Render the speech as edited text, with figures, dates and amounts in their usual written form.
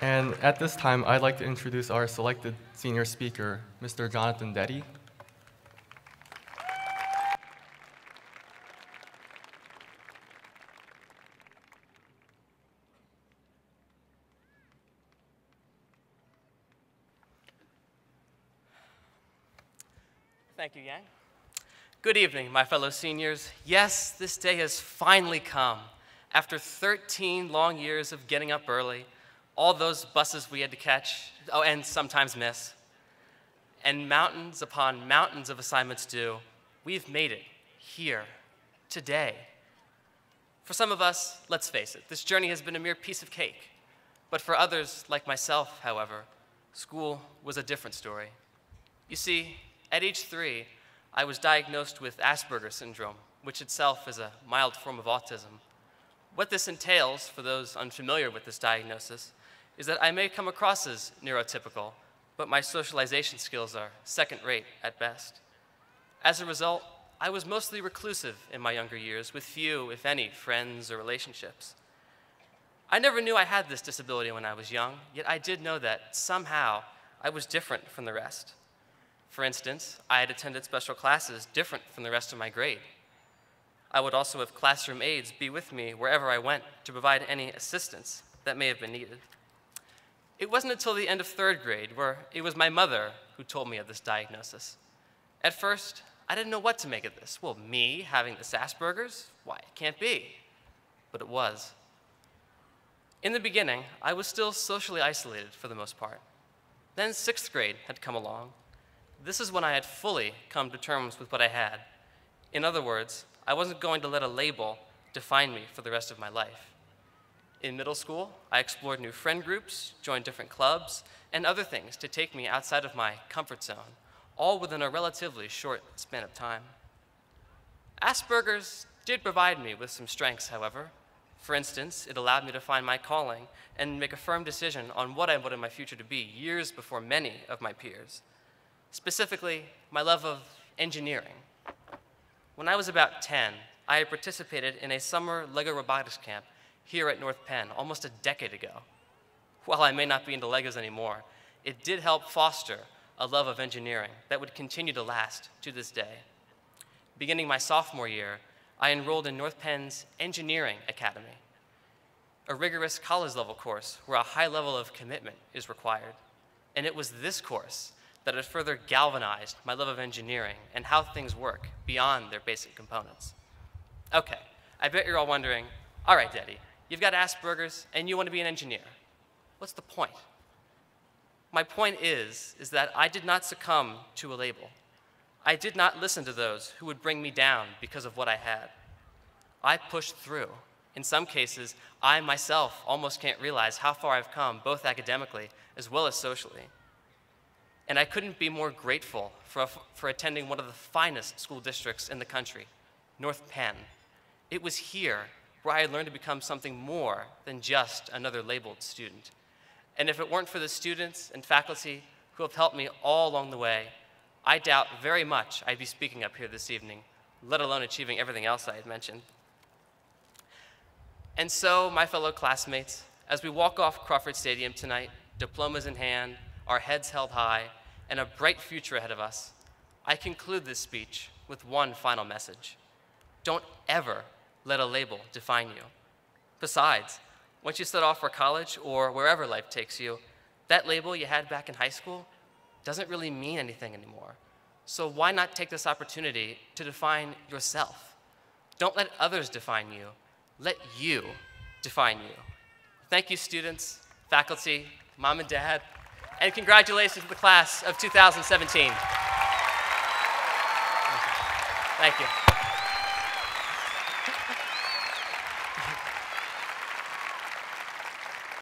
And at this time, I'd like to introduce our selected senior speaker, Mr. Jonathon Deddy. Thank you, Yang. Good evening, my fellow seniors. Yes, this day has finally come. After 13 long years of getting up early, all those buses we had to catch, and sometimes miss, and mountains upon mountains of assignments due, we've made it here, today. For some of us, let's face it, this journey has been a mere piece of cake. But for others, like myself, however, school was a different story. You see, at age 3, I was diagnosed with Asperger's syndrome, which itself is a mild form of autism. What this entails, for those unfamiliar with this diagnosis, is that I may come across as neurotypical, but my socialization skills are second-rate at best. As a result, I was mostly reclusive in my younger years, with few, if any, friends or relationships. I never knew I had this disability when I was young, yet I did know that somehow I was different from the rest. For instance, I had attended special classes different from the rest of my grade. I would also have classroom aides be with me wherever I went to provide any assistance that may have been needed. It wasn't until the end of 3rd grade where it was my mother who told me of this diagnosis. At first, I didn't know what to make of this. Well, me having this Asperger's? Why, it can't be. But it was. In the beginning, I was still socially isolated for the most part. Then 6th grade had come along. This is when I had fully come to terms with what I had. In other words, I wasn't going to let a label define me for the rest of my life. In middle school, I explored new friend groups, joined different clubs, and other things to take me outside of my comfort zone, all within a relatively short span of time. Asperger's did provide me with some strengths, however. For instance, it allowed me to find my calling and make a firm decision on what I wanted my future to be years before many of my peers. Specifically, my love of engineering. When I was about 10, I had participated in a summer LEGO robotics camp here at North Penn almost a decade ago. While I may not be into Legos anymore, it did help foster a love of engineering that would continue to last to this day. Beginning my sophomore year, I enrolled in North Penn's Engineering Academy, a rigorous college-level course where a high level of commitment is required. And it was this course that had further galvanized my love of engineering and how things work beyond their basic components. Okay, I bet you're all wondering, all right, Deddy, you've got Asperger's and you want to be an engineer. What's the point? My point is that I did not succumb to a label. I did not listen to those who would bring me down because of what I had. I pushed through. In some cases, I myself almost can't realize how far I've come, both academically as well as socially. And I couldn't be more grateful for attending one of the finest school districts in the country, North Penn. It was here where I had learned to become something more than just another labeled student. And if it weren't for the students and faculty who have helped me all along the way, I doubt very much I'd be speaking up here this evening, let alone achieving everything else I had mentioned. And so, my fellow classmates, as we walk off Crawford Stadium tonight, diplomas in hand, our heads held high, and a bright future ahead of us, I conclude this speech with one final message. Don't ever let a label define you. Besides, once you set off for college or wherever life takes you, that label you had back in high school doesn't really mean anything anymore. So why not take this opportunity to define yourself? Don't let others define you. Let you define you. Thank you, students, faculty, mom and dad, and congratulations to the class of 2017. Thank you.